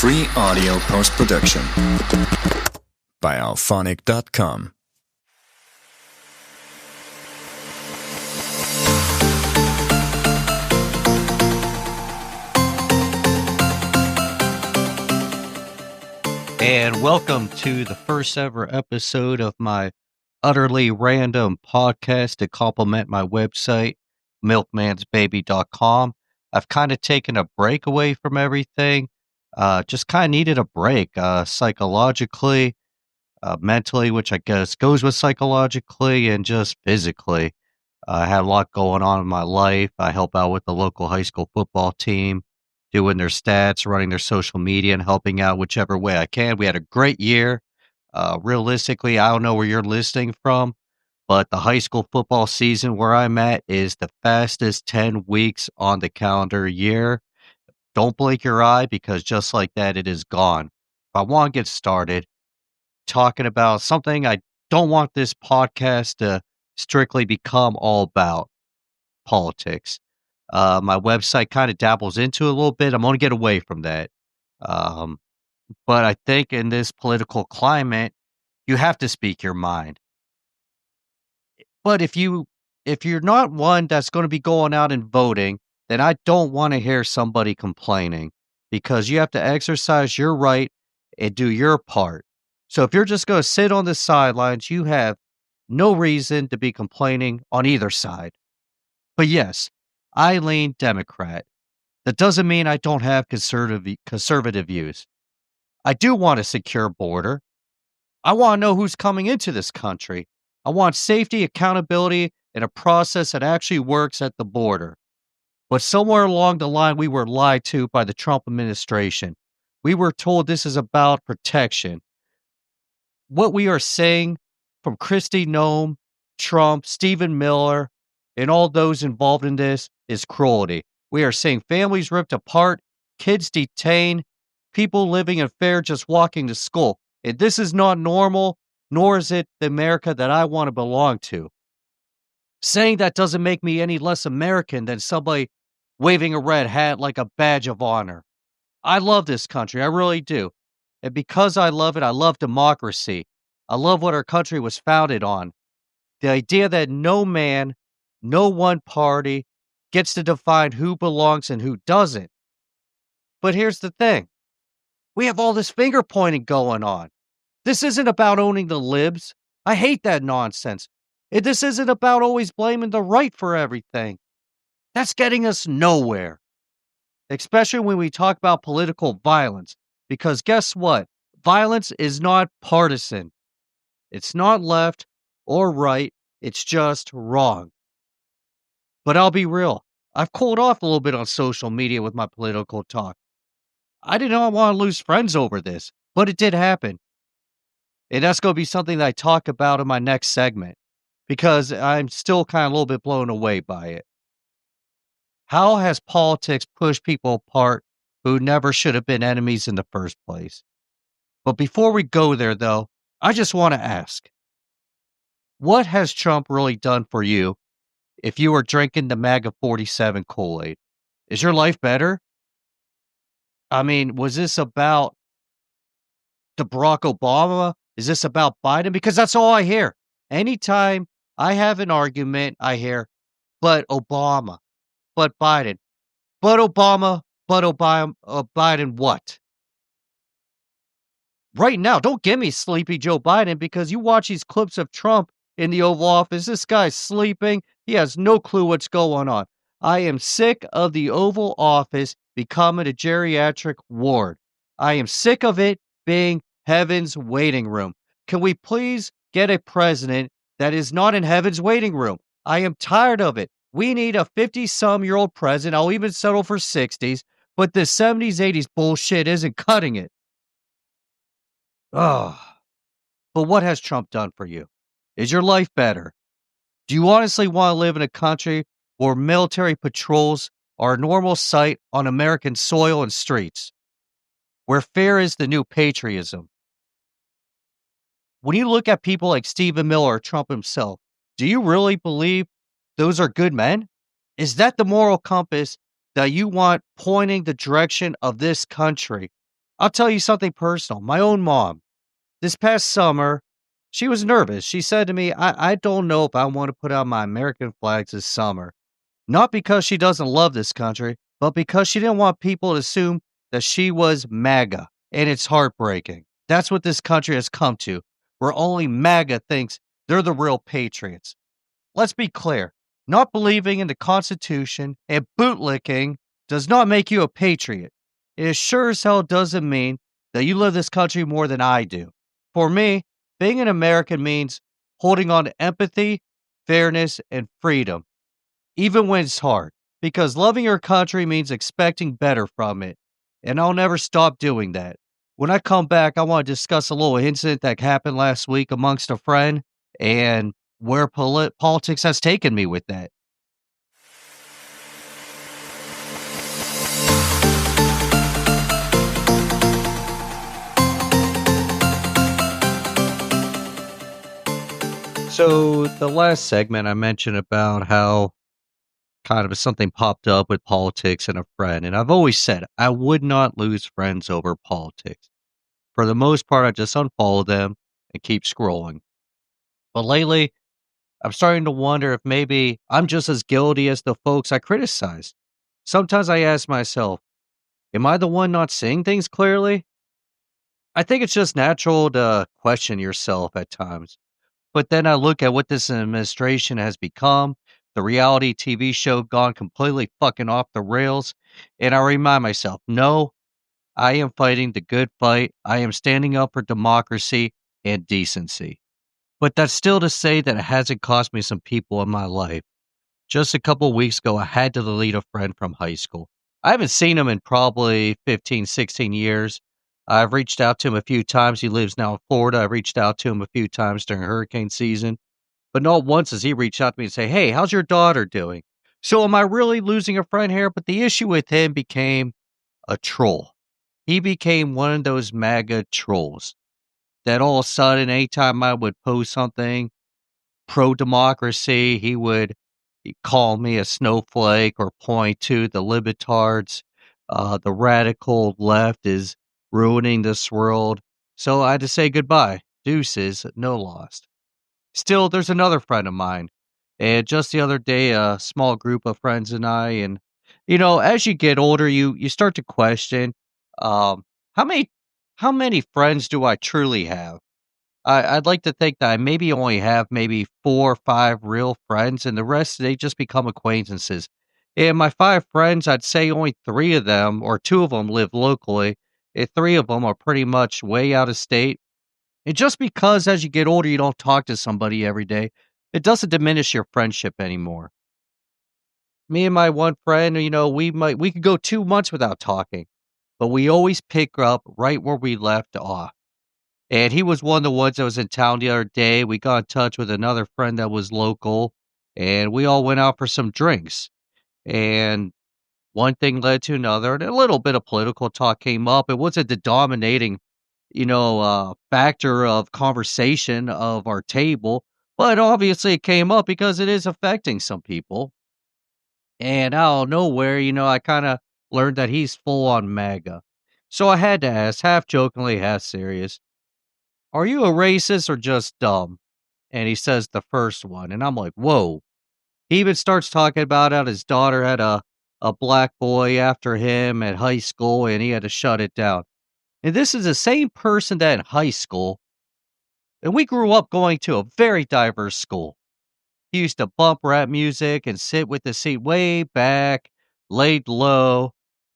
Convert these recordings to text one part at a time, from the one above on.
Free audio post-production by alphonic.com. And welcome to the first ever episode of my utterly random podcast to complement my website, milkmansbaby.com. I've kind of taken a break away from everything. Just kind of needed a break psychologically, mentally, which I guess goes with psychologically, and just physically. I had a lot going on in my life. I help out with the local high school football team, doing their stats, running their social media, and helping out whichever way I can. We had a great year. Realistically, I don't know where you're listening from, but the high school football season where I'm at is the fastest 10 weeks on the calendar year. Don't blink your eye because just like that, it is gone. If I want to get started talking about something, I don't want this podcast to strictly become all about politics. My website kind of dabbles into it a little bit. I'm going to get away from that. Um, but I think in this political climate, you have to speak your mind. But if you're not one that's going to be going out and voting, then I don't want to hear somebody complaining because you have to exercise your right and do your part. So if you're just going to sit on the sidelines, you have no reason to be complaining on either side. But yes, I lean Democrat. That doesn't mean I don't have conservative views. I do want a secure border. I want to know who's coming into this country. I want safety, accountability, and a process that actually works at the border. But somewhere along the line, we were lied to by the Trump administration. We were told this is about protection. What we are saying from Kristi Noem, Trump, Stephen Miller, and all those involved in this is cruelty. We are seeing families ripped apart, kids detained, people living in fear just walking to school. And this is not normal, nor is it the America that I want to belong to. Saying that doesn't make me any less American than somebody waving a red hat like a badge of honor. I love this country, I really do. And because I love it, I love democracy. I love what our country was founded on. The idea that no man, no one party gets to define who belongs and who doesn't. But here's the thing. We have all this finger pointing going on. This isn't about owning the libs. I hate that nonsense. This isn't about always blaming the right for everything. That's getting us nowhere. Especially when we talk about political violence. Because guess what? Violence is not partisan. It's not left or right. It's just wrong. But I'll be real. I've cooled off a little bit on social media with my political talk. I did not want to lose friends over this, but it did happen. And that's going to be something that I talk about in my next segment because I'm still kind of a little bit blown away by it. How has politics pushed people apart who never should have been enemies in the first place? But before we go there, though, I just want to ask, what has Trump really done for you if you were drinking the MAGA 47 Kool-Aid? Is your life better? I mean, was this about the Barack Obama? Is this about Biden? Because that's all I hear. Anytime I have an argument, I hear, but Obama, but Biden, but Obama, Biden what? Right now, don't give me sleepy Joe Biden because you watch these clips of Trump in the Oval Office. This guy's sleeping. He has no clue what's going on. I am sick of the Oval Office becoming a geriatric ward. I am sick of it being heaven's waiting room. Can we please get a president that is not in heaven's waiting room? I am tired of it. We need a 50-some-year-old president. I'll even settle for 60s, but this 70s, 80s bullshit isn't cutting it. Ugh. But what has Trump done for you? Is your life better? Do you honestly want to live in a country where military patrols are a normal sight on American soil and streets? Where fear is the new patriotism? When you look at people like Stephen Miller or Trump himself, do you really believe those are good men? Is that the moral compass that you want pointing the direction of this country? I'll tell you something personal. My own mom, this past summer, she was nervous. She said to me, I don't know if I want to put out my American flags this summer. Not because she doesn't love this country, but because she didn't want people to assume that she was MAGA. And it's heartbreaking. That's what this country has come to, where only MAGA thinks they're the real patriots. Let's be clear. Not believing in the Constitution and bootlicking does not make you a patriot. It sure as hell doesn't mean that you love this country more than I do. For me, being an American means holding on to empathy, fairness, and freedom, even when it's hard. Because loving your country means expecting better from it. And I'll never stop doing that. When I come back, I want to discuss a little incident that happened last week amongst a friend and where politics has taken me with that. So, the last segment I mentioned about how kind of something popped up with politics and a friend. And I've always said I would not lose friends over politics. For the most part, I just unfollow them and keep scrolling. But lately, I'm starting to wonder if maybe I'm just as guilty as the folks I criticize. Sometimes I ask myself, am I the one not seeing things clearly? I think it's just natural to question yourself at times. But then I look at what this administration has become, the reality TV show gone completely fucking off the rails, and I remind myself, no, I am fighting the good fight. I am standing up for democracy and decency. But that's still to say that it hasn't cost me some people in my life. Just a couple weeks ago, I had to delete a friend from high school. I haven't seen him in probably 15, 16 years. I've reached out to him a few times. He lives now in Florida. I've reached out to him a few times during hurricane season. But not once has he reached out to me and say, "Hey, how's your daughter doing?" So am I really losing a friend here? But the issue with him became a troll. He became one of those MAGA trolls that all of a sudden, anytime I would post something pro democracy, he'd call me a snowflake or point to the libertards. The radical left is ruining this world. So I had to say goodbye. Deuces, no lost. Still, there's another friend of mine. And just the other day, a small group of friends and I, and as you get older, you start to question, um, how many friends do I truly have? I'd like to think that I maybe only have maybe 4 or 5 real friends, and the rest, they just become acquaintances. And my 5 friends, I'd say only 3 of them, or 2 of them live locally, and 3 of them are pretty much way out of state. And just because as you get older, you don't talk to somebody every day, it doesn't diminish your friendship anymore. Me and my one friend, we could go 2 months without talking, but we always pick up right where we left off. And he was one of the ones that was in town the other day. We got in touch with another friend that was local, and we all went out for some drinks. And one thing led to another, and a little bit of political talk came up. It wasn't the dominating, factor of conversation of our table, but obviously it came up because it is affecting some people. And out of nowhere, I kind of learned that he's full on MAGA. So I had to ask, half jokingly, half serious, are you a racist or just dumb? And he says the first one. And I'm like, whoa. He even starts talking about how his daughter had a black boy after him at high school and he had to shut it down. And this is the same person that in high school, and we grew up going to a very diverse school. He used to bump rap music and sit with the seat way back, laid low.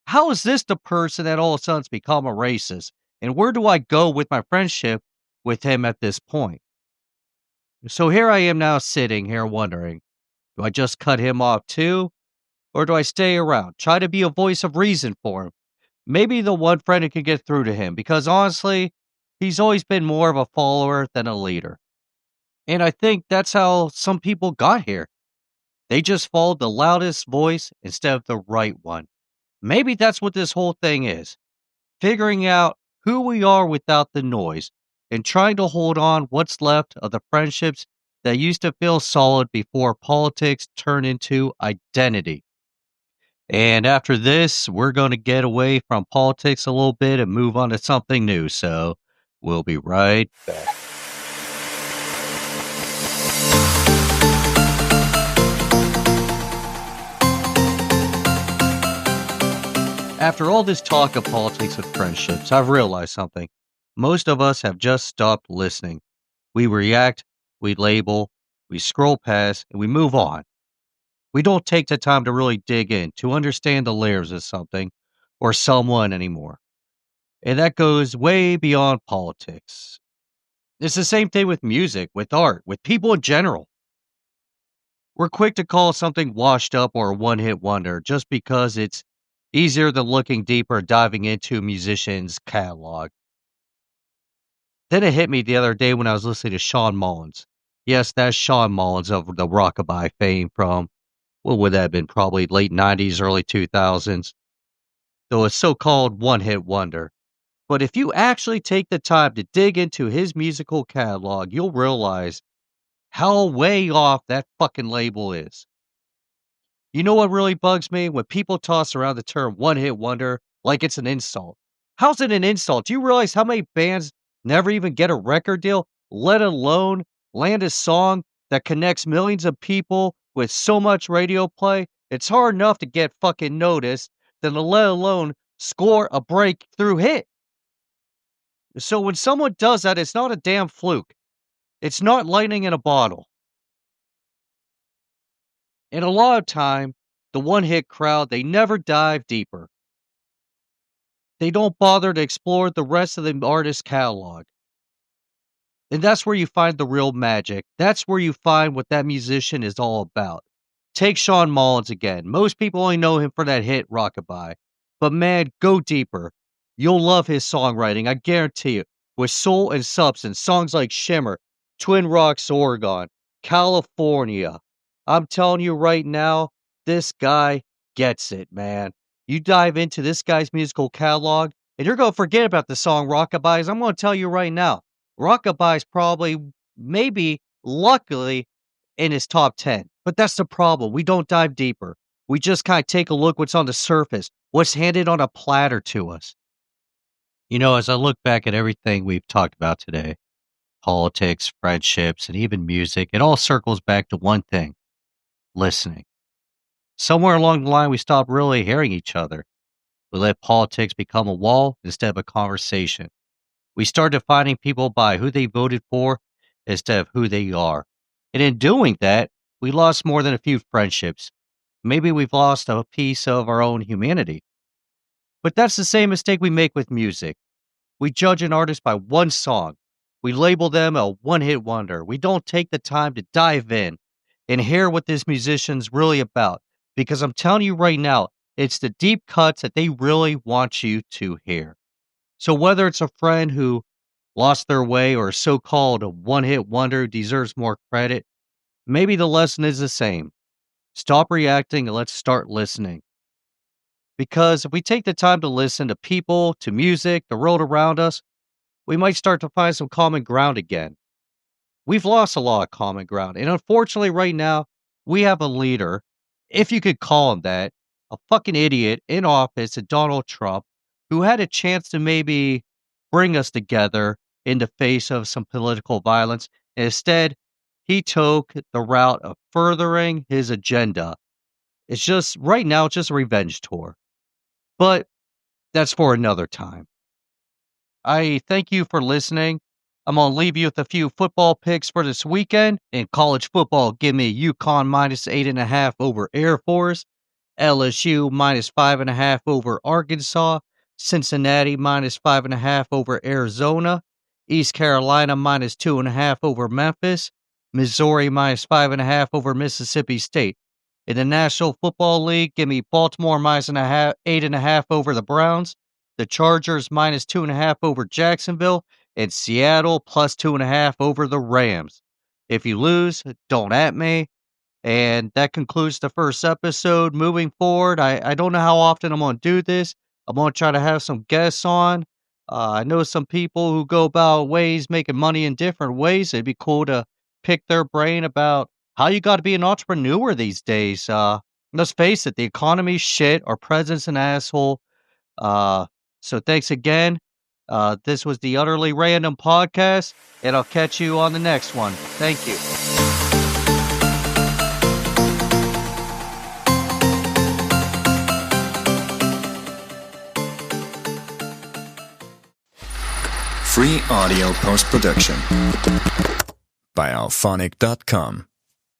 How is this the person that all of a sudden's become a racist? And where do I go with my friendship with him at this point? So here I am now sitting here wondering, do I just cut him off too? Or do I stay around? Try to be a voice of reason for him. Maybe the one friend who can get through to him, because honestly, he's always been more of a follower than a leader. And I think that's how some people got here. They just followed the loudest voice instead of the right one. Maybe that's what this whole thing is. Figuring out who we are without the noise and trying to hold on what's left of the friendships that used to feel solid before politics turned into identity. And after this, we're going to get away from politics a little bit and move on to something new. So we'll be right back. After all this talk of politics and friendships, I've realized something. Most of us have just stopped listening. We react, we label, we scroll past, and we move on. We don't take the time to really dig in, to understand the layers of something or someone anymore. And that goes way beyond politics. It's the same thing with music, with art, with people in general. We're quick to call something washed up or a one hit wonder just because it's easier than looking deeper, diving into a musician's catalog. Then it hit me the other day when I was listening to Shawn Mullins. Yes, that's Shawn Mullins of the Rockabye fame from, what would that have been, probably late 90s, early 2000s, though a so called one hit wonder. But if you actually take the time to dig into his musical catalog, you'll realize how way off that fucking label is. You know what really bugs me? When people toss around the term one hit wonder like it's an insult. How's it an insult? Do you realize how many bands never even get a record deal, let alone land a song that connects millions of people with so much radio play? It's hard enough to get fucking noticed than to let alone score a breakthrough hit. So when someone does that, it's not a damn fluke. It's not lightning in a bottle. And a lot of time, the one hit crowd, they never dive deeper. They don't bother to explore the rest of the artist's catalog. And that's where you find the real magic. That's where you find what that musician is all about. Take Shawn Mullins again. Most people only know him for that hit Rockabye. But man, go deeper. You'll love his songwriting, I guarantee you. With soul and substance, songs like Shimmer, Twin Rocks, Oregon, California. I'm telling you right now, this guy gets it, man. You dive into this guy's musical catalog, and you're going to forget about the song Rockabye. I'm going to tell you right now. Rockabye's probably, maybe, luckily, in his top 10. But that's the problem. We don't dive deeper. We just kind of take a look what's on the surface, what's handed on a platter to us. You know, as I look back at everything we've talked about today, politics, friendships, and even music, it all circles back to one thing: listening. Somewhere along the line, we stopped really hearing each other. We let politics become a wall instead of a conversation. We started defining people by who they voted for instead of who they are. And in doing that, we lost more than a few friendships. Maybe we've lost a piece of our own humanity. But that's the same mistake we make with music. We judge an artist by one song. We label them a one hit wonder. We don't take the time to dive in and hear what this musician's really about. Because I'm telling you right now, it's the deep cuts that they really want you to hear. So whether it's a friend who lost their way or a so-called one-hit wonder who deserves more credit, maybe the lesson is the same. Stop reacting and let's start listening. Because if we take the time to listen to people, to music, the world around us, we might start to find some common ground again. We've lost a lot of common ground. And unfortunately, right now, we have a leader, if you could call him that, a fucking idiot in office, Donald Trump, who had a chance to maybe bring us together in the face of some political violence. Instead, he took the route of furthering his agenda. It's just, right now, it's just a revenge tour. But that's for another time. I thank you for listening. I'm going to leave you with a few football picks for this weekend. In college football, give me UConn minus 8.5 over Air Force, LSU minus 5.5 over Arkansas, Cincinnati minus 5.5 over Arizona, East Carolina minus 2.5 over Memphis, Missouri minus 5.5 over Mississippi State. In the National Football League, give me Baltimore minus 8.5 over the Browns, the Chargers minus 2.5 over Jacksonville, and Seattle plus 2.5 over the Rams. If you lose, don't at me. And that concludes the first episode. Moving forward, I don't know how often I'm going to do this. I'm going to try to have some guests on. I know some people who go about ways making money in different ways. It'd be cool to pick their brain about how you got to be an entrepreneur these days. Let's face it, the economy's shit. Our president's an asshole. So thanks again. This was the Utterly Random Podcast, and I'll catch you on the next one. Thank you. Free audio post-production by alphonic.com.